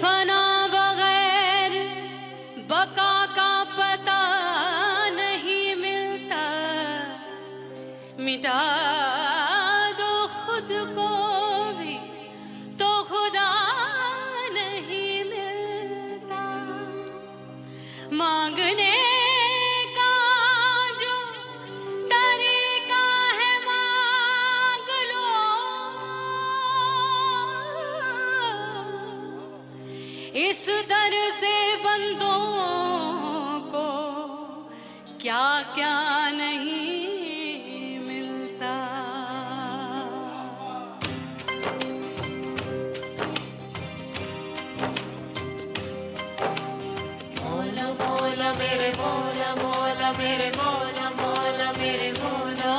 फना बगैर बका का पता नहीं मिलता, मिटा दो खुद को भी तो खुदा नहीं मिलता। मांगने का जो तरीका है मांग लो, इस दर से बंदों को क्या क्या नहीं मिलता। मौला मौला मेरे मौला, मौला मेरे मौला, मौला मेरे मौला,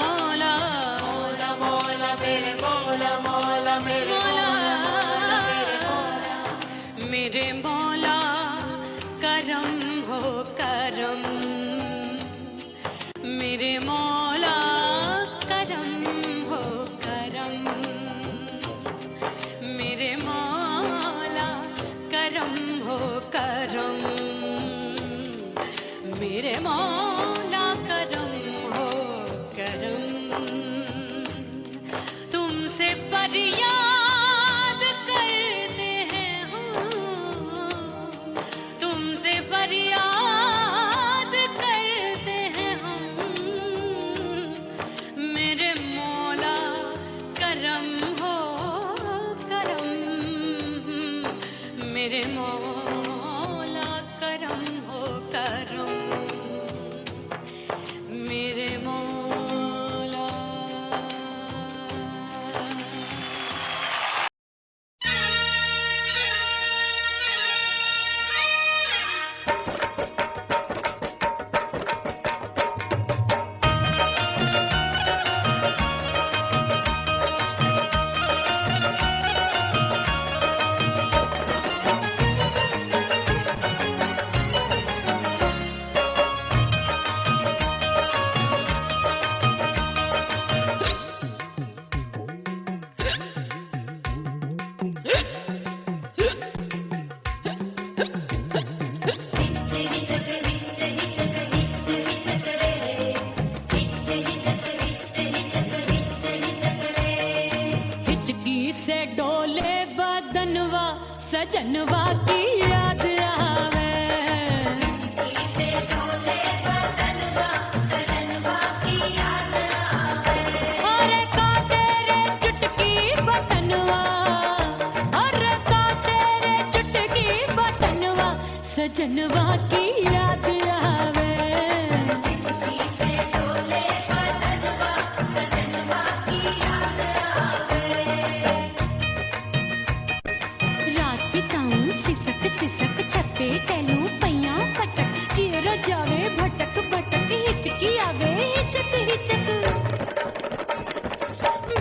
मौला मौला मेरे मौला, मौला मेरे मौला, मौला मेरे मौला, मेरे मौला करम हो करम, मेरे मौला करम हो करम, मेरे मौला करम हो करम, मेरे मौला करम हो करम। तुमसे फरियाद करते हैं हम, तुमसे फरियाद करते हैं हम, मेरे मौला करम हो करम, मेरे मौला करम हो करम, मेरे मौला। हिचकी से डोले बदनवा सजनवा की याद आवे, हिचकी से डोले बदनवा सजनवा की याद आवे, अरे का तेरे चुटकी बटनवा, अरे का तेरे चुटकी बटनवा सजनवा की याद आवे, हिचकी से डोले बदनवा सजनवा की याद आवे। रात बिताऊं सिसक सिसक छत पे टहलूं पैया पटक, चिर जावे भटक भटक, हिचकी आवे हिचक हिचक,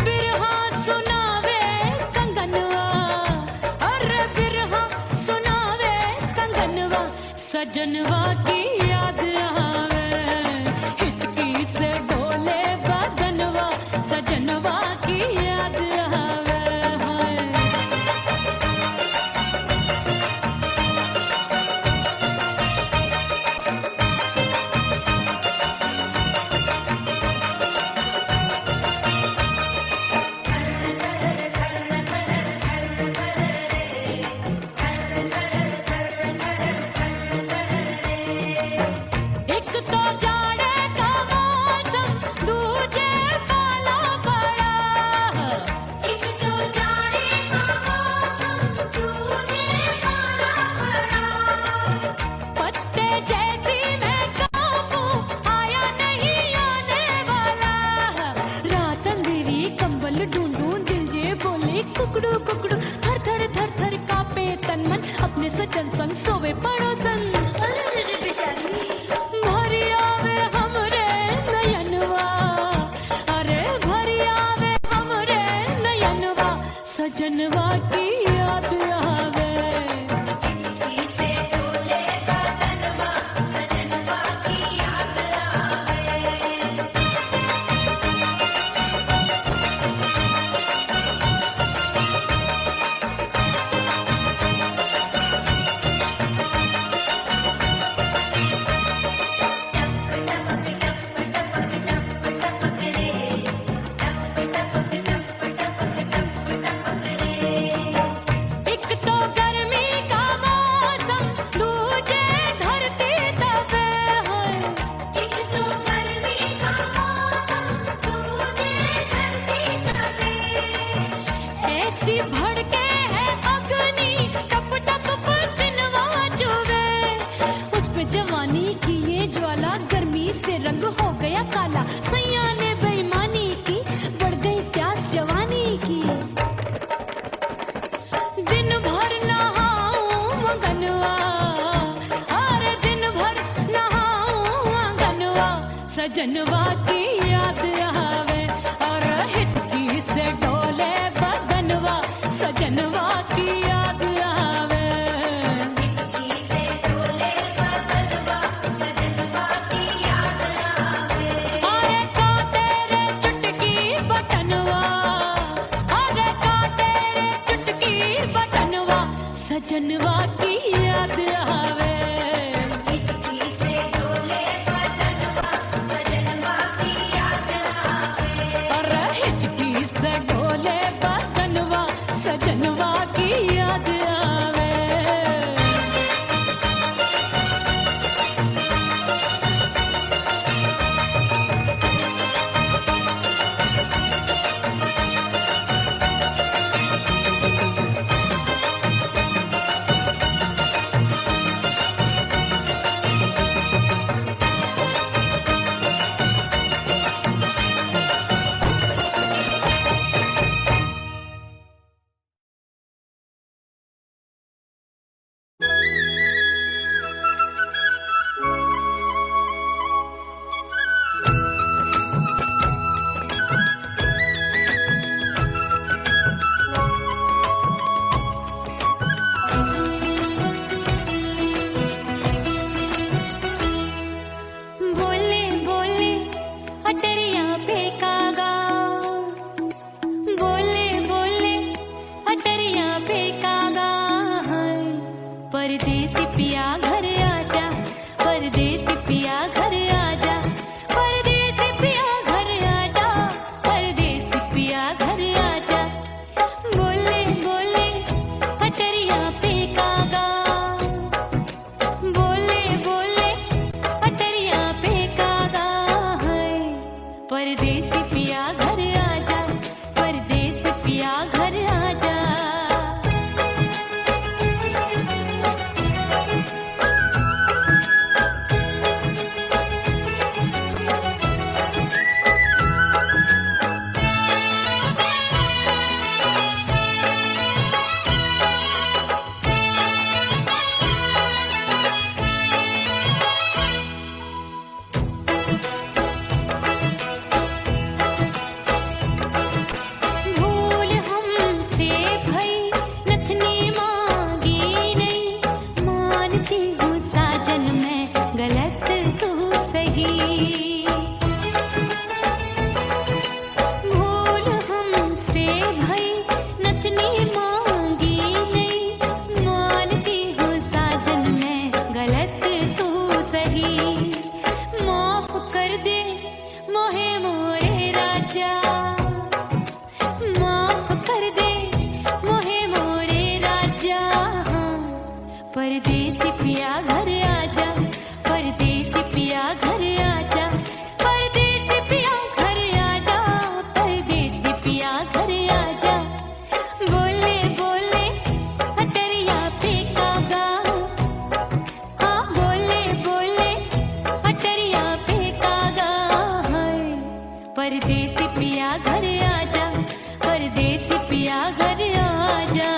बिरहा सुनावे कंगनवा, अरे बिरहा सुनावे कंगनवा सजनवा की याद आवे, हिचकी से डोले बदनवा सजनवा की याद आवे। हाय एक तो जाड़े का मौसम दूजे पाला पड़ा, एक तो जाड़े का मौसम दूजे पाला पड़ा, पत्ते जैसी मैं कांपूं आया नहीं आने वाला, रात अंधेरी कंबल ढूंढूं दिल ये बोले कुकड़ू कुकड़ू, थर थर थर थर कांपे तन मन, अपने सजन संग सोवे पड़ोसन, भरिया वे हमरे नयनवा, अरे भरिया वे हमरे नयनवा सजनवा की याद आवे, हिचकी से डोले बदनवा सजनवा की याद आवे। सजनवा की याद आवे और हिचकी से डोले बदनवा सजनवा की याद आवे हिचकी से डोले बदनवा सजनवा की याद आवे अरे का तेरे चुटकी बटनवा अरे का तेरे चुटकी बटनवा सजनवा की याद आवे हिचकी से डोले बदनवा सजनवा की याद आवे अरे हिचकी से डोले बदनवा सजनवा की याद आवे बोले बोले अटरिया पे कागा बोले बोले अटरिया पे कागा परदेसी पिया घर आजा परदेसी पिया घर आजा परदेसी पिया घर आजा परदेसी पिया घर आजा बोले बोले अटरिया पे कागा बोले बोले अटरिया पे कागा है परदेसी पिया घर आजा परदेसी पिया घर आजा भूल हमसे भई नथनी मांगी नहीं मानती हूँ साजन मैं गलत तू सही भूल हमसे भई नथनी मांगी नहीं मानती हूँ साजन मैं गलत तू सही माफ कर दे मोहे मोरे राजा माफ कर दे मोहे मोरे राजा परदेसी पिया घर आजा परदेसी पिया घर आजा परदेसी पिया घर आजा परदेसी पिया घर आजा बोले बोले अटरिया पे कागा हाँ बोले बोले अटरिया पे कागा है परदेसी पिया घर आजा परदेसी पिया घर आजा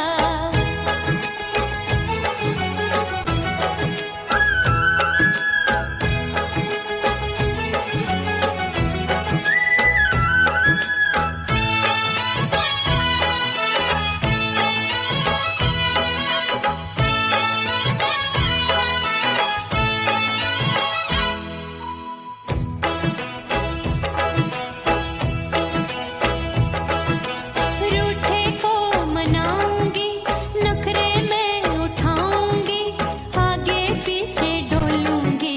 रूठे को मनाऊंगी नखरे में उठाऊंगी आगे पीछे डोलूंगी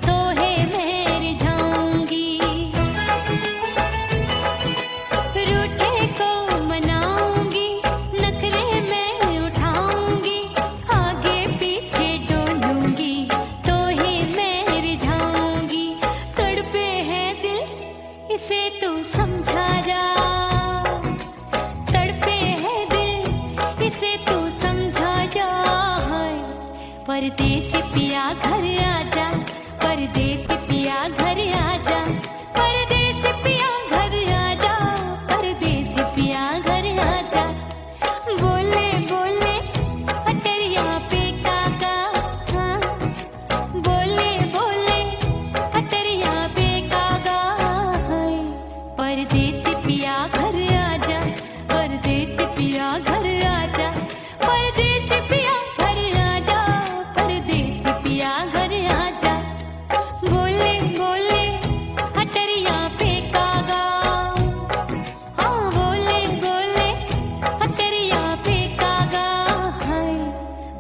तोहे मैं रिझाऊंगी रूठे को मनाऊंगी नखरे में उठाऊंगी आगे पीछे डोलूंगी तोहे मैं रिझाऊंगी तड़पे है दिल इसे तू समझा जा तड़पे है दिल इसे तू समझा जा परदेसी पिया घर आजा परदेसी पिया घर आजा परदेसी पिया घर आजा परदेसी पिया घर आजा बोले बोले अटरिया पे कागा हाँ बोले बोले अटरिया पे कागा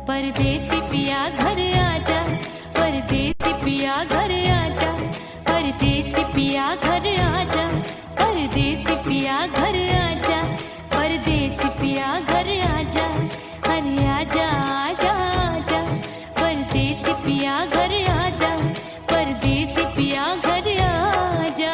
परदेसी पिया घर आजा, परदेसी पिया घर आजा, परदेसी पिया घर आजा, परदेसी पिया घर आजा, परदेसी पिया घर आजा, अरे आजा आजा आजा, परदेसी पिया घर आजा, परदेसी पिया घर आजा।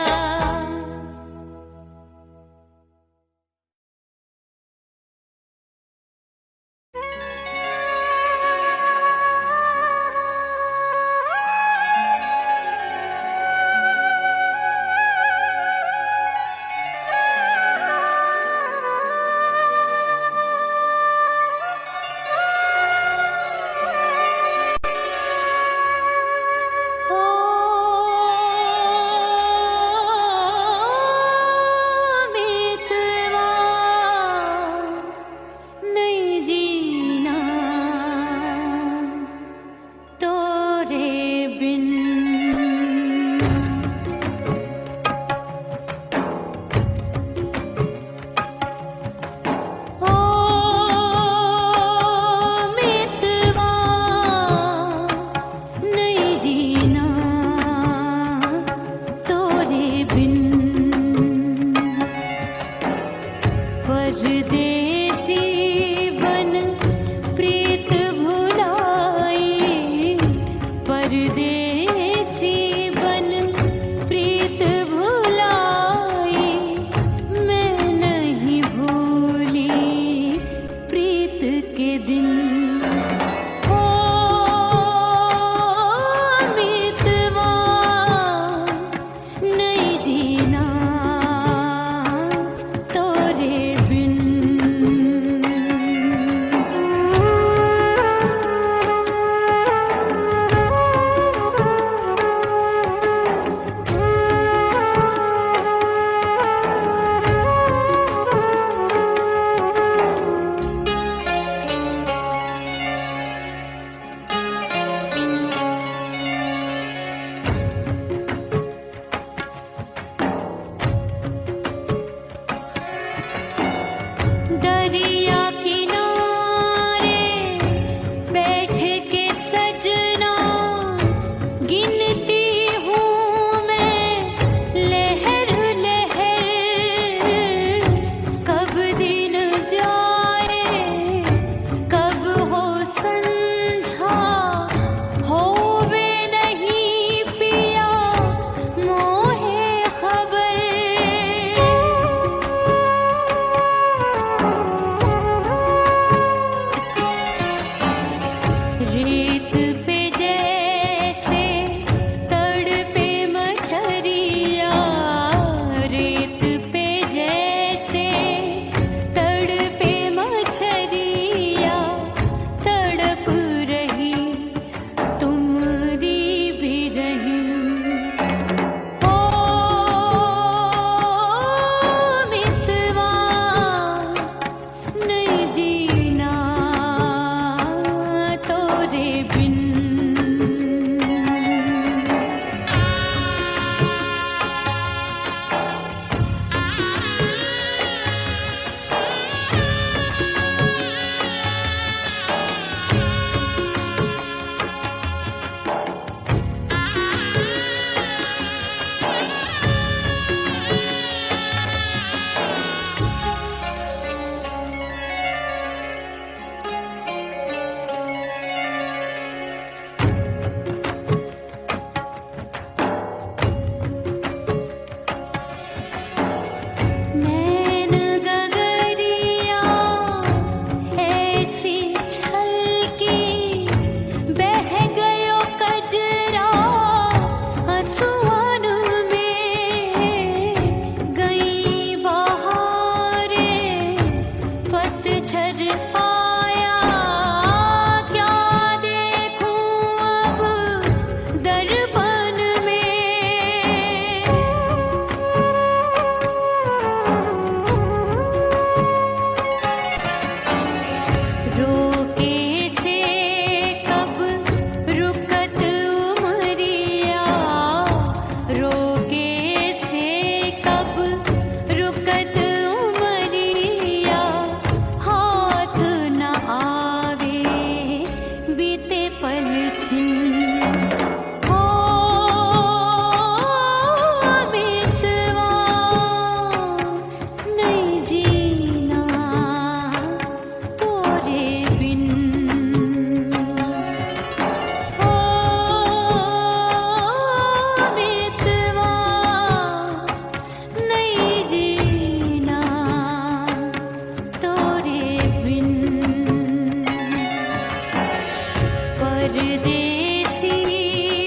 परदेसी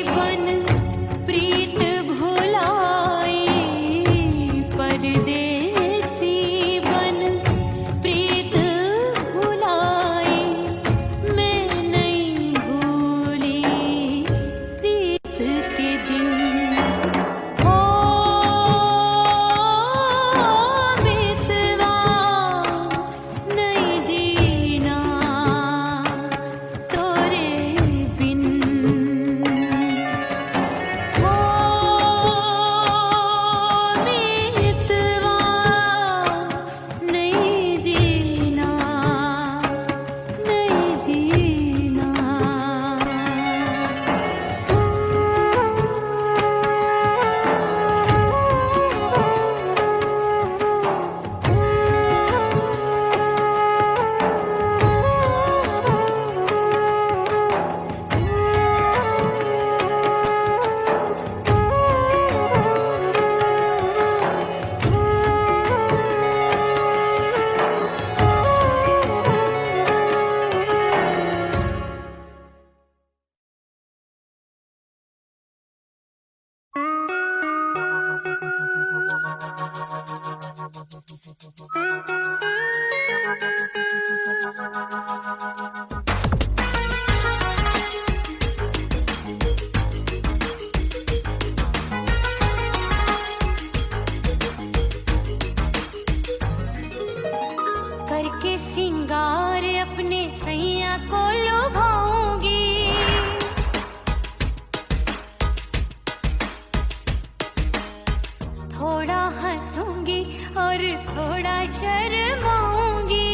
बन प्रीत भुलाई, परदेसी बन प्रीत भुलाई, मैं नहीं भूली प्रीत के दिन। ओ मितवा नहीं जीना तोरे बिन। ओ मितवा नहीं जीना, नहीं जीना। करके सिंगार अपने सैया को लुभाऊंगी, थोड़ा हंसूंगी और थोड़ा शर्माऊंगी।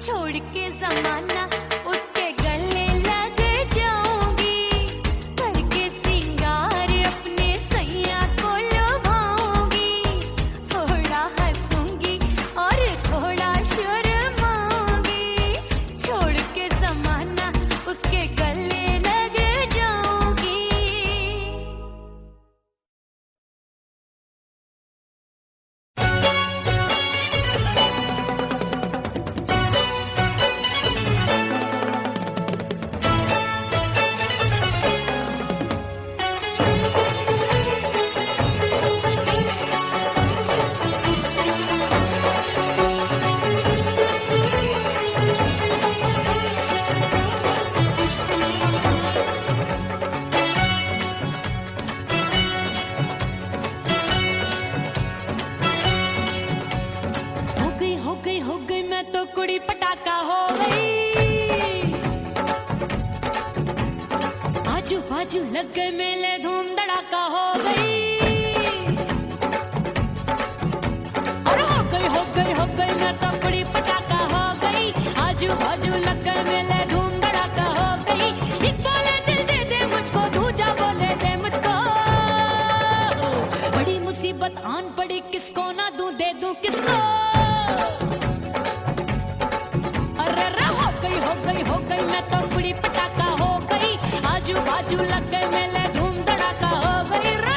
छोड़ के जमाना उसके गले लग जाऊंगी, करके सिंगार अपने सैया को लुभाऊंगी, थोड़ा हंसूंगी और थोड़ा शर्माऊंगी, छोड़ के जमाना उसके गले लग जाऊंगी। हो गई मैं तो कुड़ी पटाखा हो गई, आजू बाजू लग गए मेले धूम धड़ाका हो गई, और हो गई मैं तो कुड़ी पटाखा हो गई, आजू बाजू लग गए मेले धूम धड़ाका हो गई। एक बोले दिल दे दे मुझको, दूजा बोले दे मुझको, बड़ी मुसीबत आन पड़ी, किसको ना दूं दे दूं किसको। हो गई मैं तो कुड़ी पटाखा हो गई, आजू बाजू लग गए मेले धूम धड़ाका हो गई रे।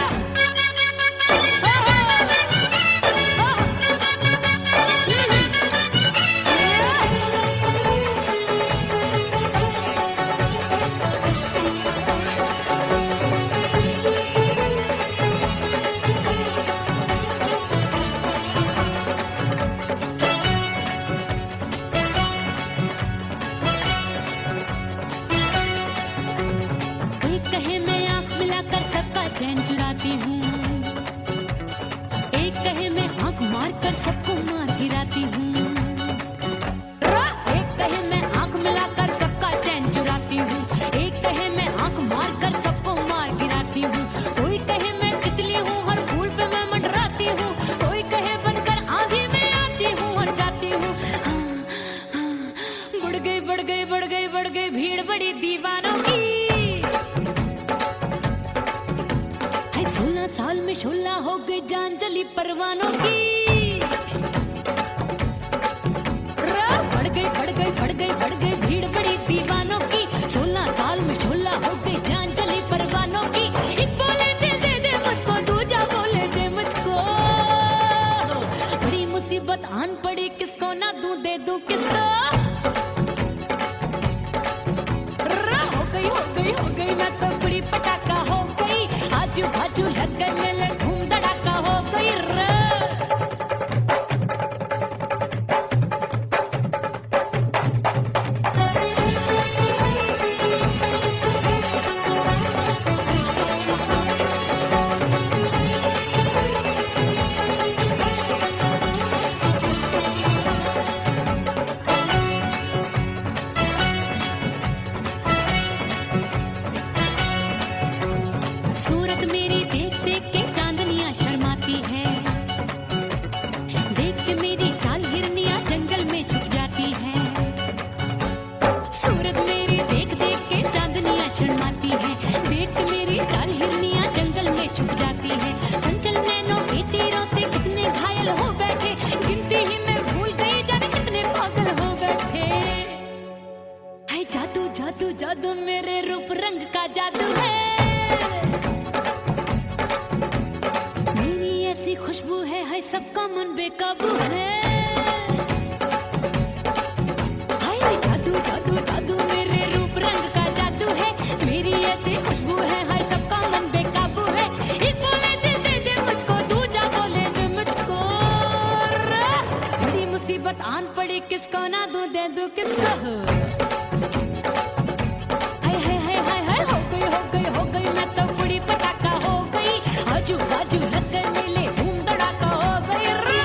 चैन चुराती हूँ, एक कहे मैं आंख मार कर सबको मार गिराती हूँ, एक कहे मैं आंख मिलाकर सबका चैन चुराती हूँ, एक कहे मैं आंख मार कर सबको मार गिराती हूँ, कोई कहे मैं तितली हूँ हर फूल पे मैं मंडराती हूँ, कोई कहे बनकर आंधी में आती हूँ और जाती हूँ। बढ़ गई भीड़ बड़ी दीवानों की, 16 साल में शोला हो गई जान जली परवानों की, बढ़ गई भीड़ बड़ी दीवानों की, 16 साल में शोला हो गई जान जली परवानों की। एक बोले दिल दे दे मुझको, दूजा बोले दे मुझको, बड़ी मुसीबत आन पड़ी, किसको ना दूं दे दूं किसको। हो गई मैं तो कुड़ी पटाखा हो गई, आजू बाजू लग गए मेले धूम धड़ाका हो गई रे। सूरत मेरी देख देख के चांदनियां शर्माती है, देख के मेरी चाल हिरनियां जंगल में छुप जाती है, सूरत मेरी देख देख के चांदनियां शर्माती है, देख के मेरी चाल हिरनियां जंगल में छुप जाती है, चंचल नैनों के तीरों से कितने घायल हो बैठे, गिनती ही मैं भूल गई जाने कितने पागल हो बैठे। है जादू जादू जादू मेरे रूप रंग का जादू है, खुशबू है सबका मन बेकाबू है, हाय जादू जादू जादू मेरे रूप रंग का जादू है, मेरी ऐसी खुशबू है हाय सबका मन बेकाबू है। एक बोले दिल दे दे मुझको, दूजा बोले दे मुझको, बड़ी मुसीबत आन पड़ी, किसको ना दूं दे दूं किसको। हो गई मैं तो कुड़ी पटाखा हो गई, आजू बाजू लग गए मेले धूम धड़ाका हो गई रे।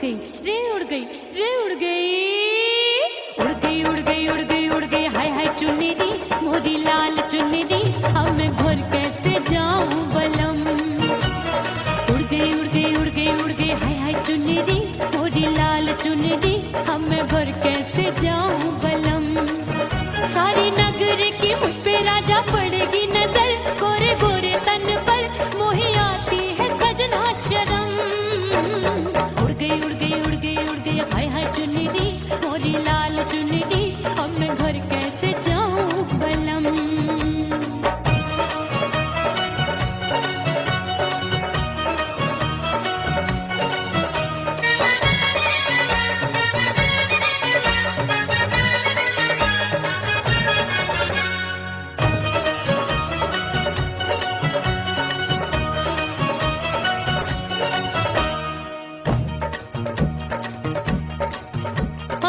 गई रे उड़ गई रे उड़ गई उड़ गई उड़ गई उड़ गई उड़ गई हाय हाय चुन्नी मोरी लाल चुन्नी अब मैं घर कैसे जाऊं बलम उड़ गई उड़ गई उड़ गई उड़ गई हाय हाय चुन्नी मोरी लाल चुन्नी अब मैं घर कैसे जाऊं बलम सारी नगर की मुझ पे राजा पड़ेगी नजर गोरे गोरे तन पर मोही आती है सजना शर्म उड़ गई उड़ गई उड़ गई उड़ गई हाय हाय चुन्नी मोरी लाल चुन्नी अब मैं घर कैसे जाऊं बलम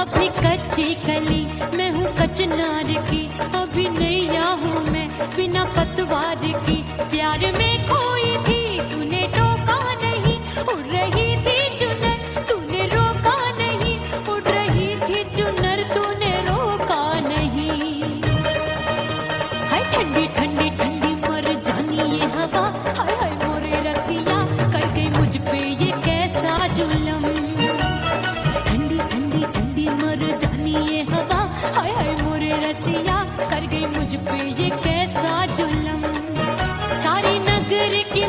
अभी कच्ची कली मैं हूँ कचनार की अभी नैया हूँ मैं बिना पतवार की प्यार में खोई थी तूने टोका नहीं उड़ रही थी चुनर तूने रोका नहीं उड़ रही थी चुनर तूने रोका नहीं हाय ठंडी ठंडी ठंडी मर जानी ये हवा हाय हाय मोरे रसिया कर गई मुझ पे ये कैसा जुलम ठंडी ठंडी ठंडी मर जानी ये हवा हाय हाय मोरे रसिया कर गई मुझ पे ये कैसा जुलम सारी नगर की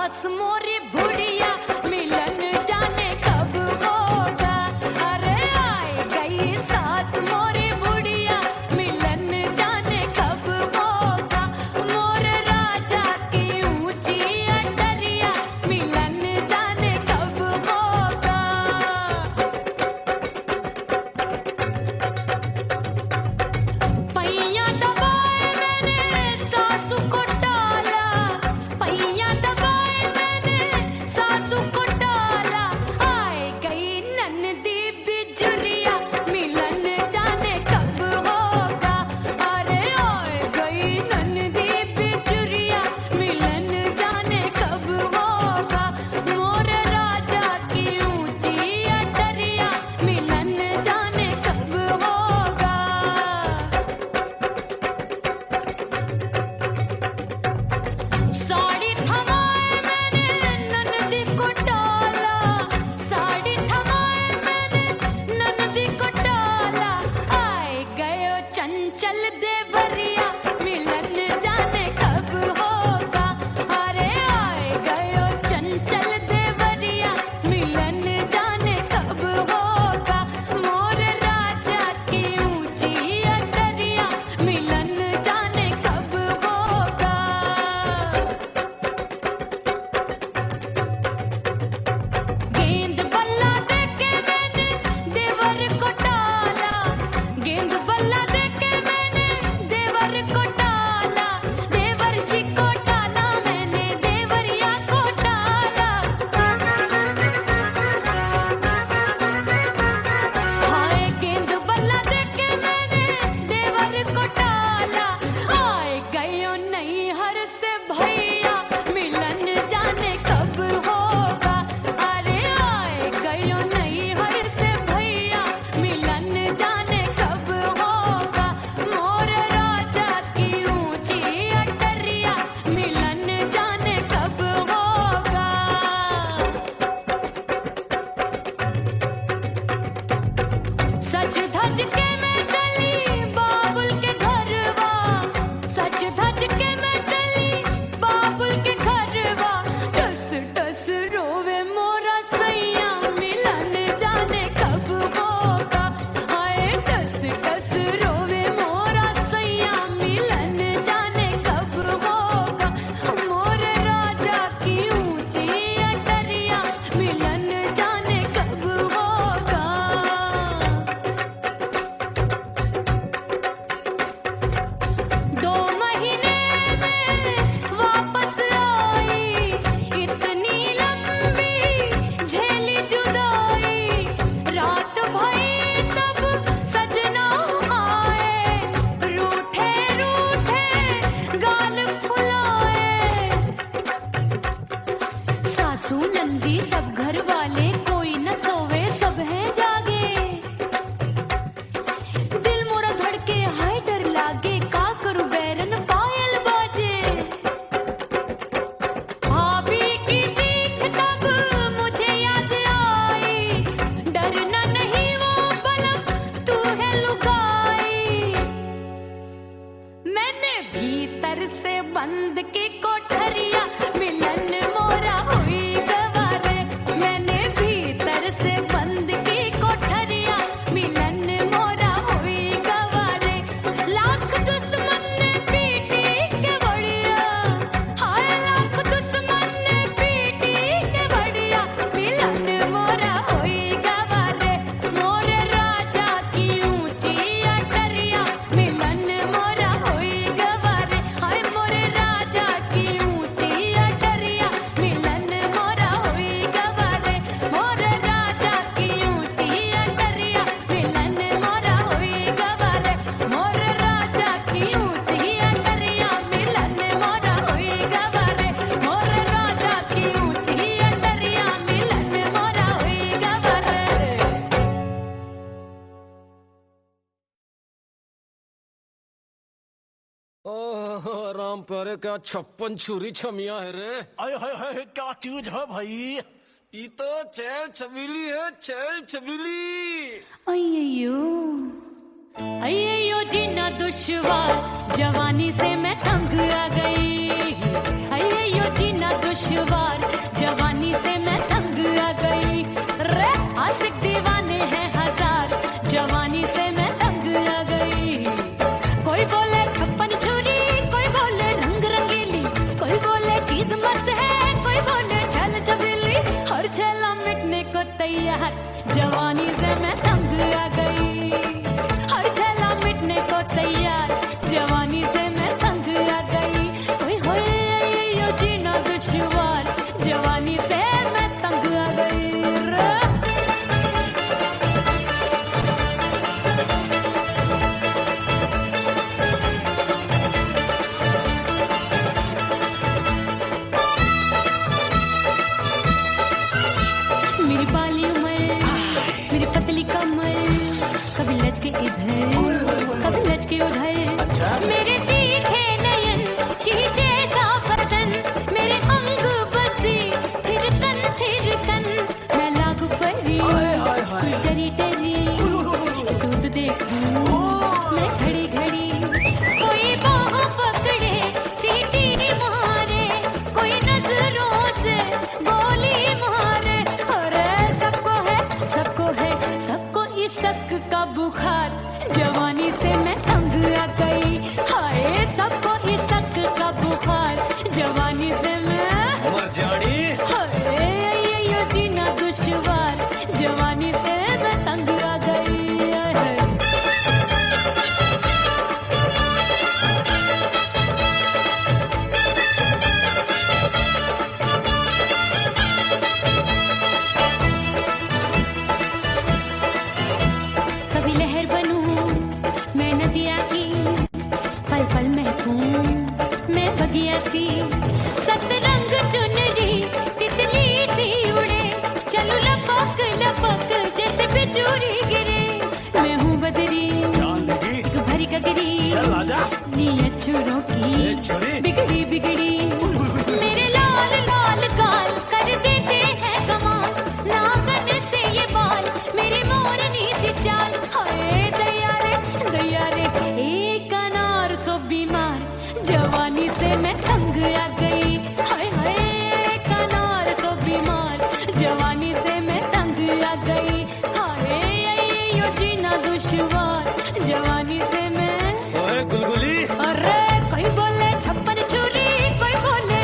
सास मोरी बुढ़िया मिलन जाने कब होगा। अरे आए गई सास मोरी बुढ़िया मिलन जाने कब होगा। मोर राजा की ऊंची अटरिया मिलन जाने कब होगा। पैया दबाए मैंने सासू को डाला, पैया दबाए मैंने सासू को डाला। आए गई ननदी बिजुरिया मिलन जाने कब होगा। अरे आए गई ननदी बिजुरिया मिलन जाने कब होगा। मोर राजा की ऊंची अटरिया मिलन जाने कब होगा। साड़ी थमाए मैंने ननदी को डाला, साड़ी थमाए मैंने ननदी को डाला। आए गयो चंचल देवरिया मिलन जाने कब होगा। अरे आए गयो चंचल देवरिया मिलन जाने कब होगा। मोर राजा की ऊंची अटरिया मिलन जाने कब होगा। गेंद बल्ला देके मैंने देवर को डाला, गेंद बल्ला देके मैंने देवर को डाला। देवर जी को डाला मैंने देवरिया को डाला। हाय गेंद बल्ला देके मैंने देवर को डाला। आए गयो नैहर से भैया मिलन जाने कब होगा। अरे आए गयो नैहर से भैया मिलन जाने कब होगा। मोर राजा की ऊंची अटरिया मिलन जाने कब होगा। सज धज के मैं चली बाबुल के घरवा, सज धज के मैं चली बाबुल के घरवा। टस टस रोवे मोरा सैया मिलन जाने कब होगा। हाय टस टस रोवे मोरा सैया मिलन जाने कब होगा। मोर राजा की ऊंची अटरिया मिलन जाने कब होगा। 2 महीने में वापस आई, इतनी लंबी झेली जुदाई। रात भई तब सजना आए, रूठे रूठे गाल फुलाए। सासू नंदी सब घर वाले कोई न सोवे सब हैं जागे। दिल मोरा धड़के हाय डर लागे, का करूं बैरन पायल बाजे। भाभी की सीख तब मुझे याद आई, डरना नहीं वो बलम तू है लुगाई। मैंने भीतर से बंद की कोठरिया मिलन मोरा हुई गवारे। मैंने भीतर से बंद की कोठरिया मिलन मोरा हुई गवारे। लाख दुश्मन ने पीटी के बढ़िया, हाय लाख दुश्मन ने पीटी के बढ़िया। मिलन मोरा हुई गवारे। मोर राजा की ऊंची अटरिया मिलन मोरा हुई गवारे। हाय मोर राजा की ऊंची अटरिया मिलन मोरा हुई गवारे। मोर राजा की ऊंची अटरिया मिलन मोरा हुई गवारे। मोर राजा की ऊंची अटरिया मिलन मोरा हुई गवारे। मोर राजा की ऊंची अटरिया मिलन मोरा हुई गवारे। ओह राम प्यारे, क्या 56 छुरी छमिया है रे। हाय हाय हाय, क्या चीज है भाई। ये तो चैल छबीली है, चैल छबीली। अय्यो अय्यो जीना दुश्वार, जवानी से मैं तंग आ गई। अय्यो जीना दुश्वार, तैयार जवानी से मैं तंग आ गई हर छला मिटने को तैयार जवानी से मैं तंग आ गई ओए होए यो जीना दुश्वार जवानी से मैं तंग आ गई रे। मेरी बाली उम्र मेरी पतली कमर कभी लचके इधर कभी लचके उधर मेरे तीखे नयन शीशे का बदन मेरे अंग बसी थिर कन मैं लागू परी डरी डरी दूध देखूं मैं घड़ी घड़ी कोई बाह पकड़े सीटी मारे कोई नजरों से गोली मारे अरे सबको इसक का बुखार जवानी से मैं तंग आ गई हाय सबको इसक का बुखार जवानी से मैं मर जानी हाय यो जीना दुश्वार जवानी से मैं तंग आ गई हाय। कभी लहर बनूं मैं नदिया की पल पल महकूं मैं बगिया सी सतरंग चुनरी तितली सी उड़े चलूं लपक लपक जैसे बिजूरी गिरे मैं हूँ बदरी जान लगी एक भरी गगरी चल आजा नीयत छुरों ए की छोरी बिगड़ी बिगड़ी मेरे लाल लाल गाल कर देते हैं कमाल नागन से ये बाल मेरी मोरनी सी चाल हाय दया रे एक अनार सो बीमार जवानी से मैं तंग आ गई हाय हाय एक अनार सो बीमार जवानी से मैं तंग आ गई हाय यो जीना दुश्वार जवानी से मैं ओए गुलगुली अरे कोई बोले छप्पन छुरी कोई बोले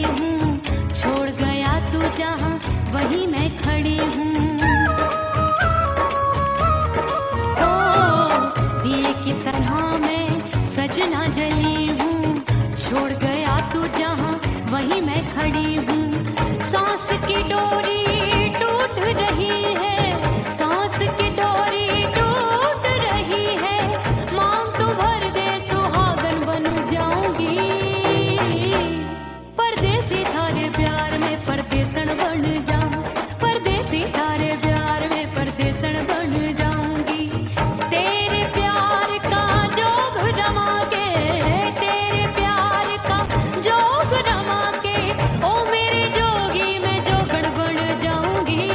खड़ी हूँ, छोड़ गया तू जहाँ वहीं मैं खड़ी हूँ। ओ दिए की तरह मैं सजना जली हूँ, छोड़ गया तू जहाँ वहीं मैं खड़ी हूँ। सांस की डोरी टूट रही है, सांस की डोरी टूट रही है, मांग तू भर दे सुहागन बन जाऊंगी। परदेसी थारे प्यार में परदेसन बन जाऊं, परदेसी थारे प्यार में परदेसन बन जाऊंगी। तेरे प्यार का जोग रमा के, तेरे प्यार का जोग रमा के, ओ मेरे जोगी मैं जोगण बन जाऊंगी।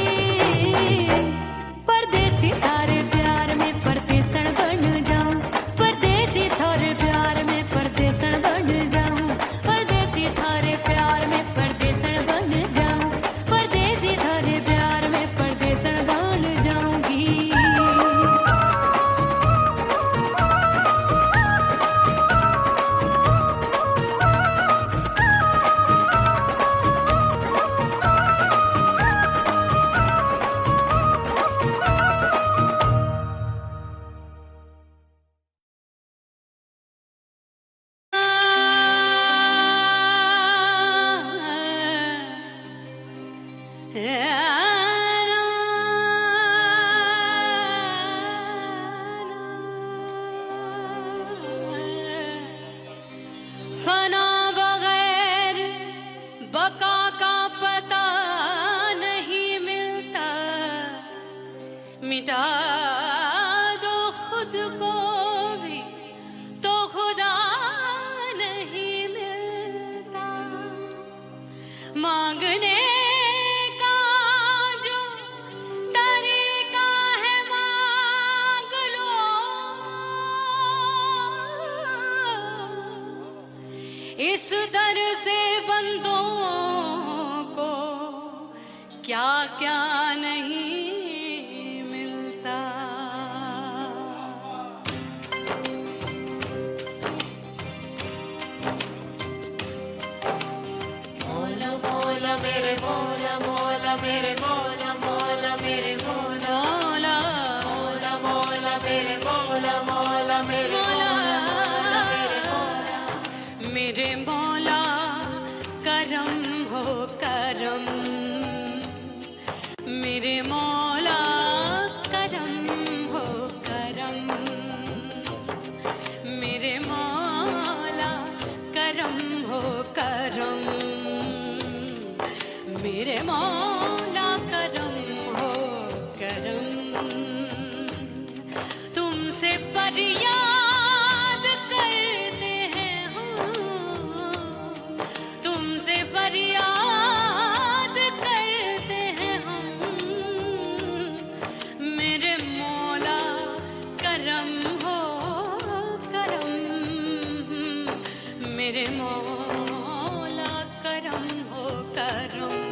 परदेसी थारे प्यार में परदेसन बन जाऊं, परदेसी थारे प्यार में परदेसन बन जाऊं, परदेसी थारे प्यार में परदेसन बन जाऊं, परदेसी थारे प्यार में परदेसन बन जाऊंगी। फना बगैर बका का पता नहीं मिलता, मिटा दो खुद को भी तो खुदा नहीं मिलता। मांगने का जो तरीका है मांग लो, इस दर से बंदों को क्या क्या नहीं मिलता। मौला मौला मेरे मौला मौला मेरे मौला मौला मेरे मौला मौला मौला मेरे मौला मौला मेरे मौला मेरे मौला मेरे मौला करम हो करम, मेरे मौला करम हो करम, मेरे मौला करम हो करम, मेरे मौला करम हो करम। तुमसे फरियाद करते हैं हम, तुमसे फरियाद करते हैं हम, मेरे मौला करम हो करम, मेरे मौला करम हो करम।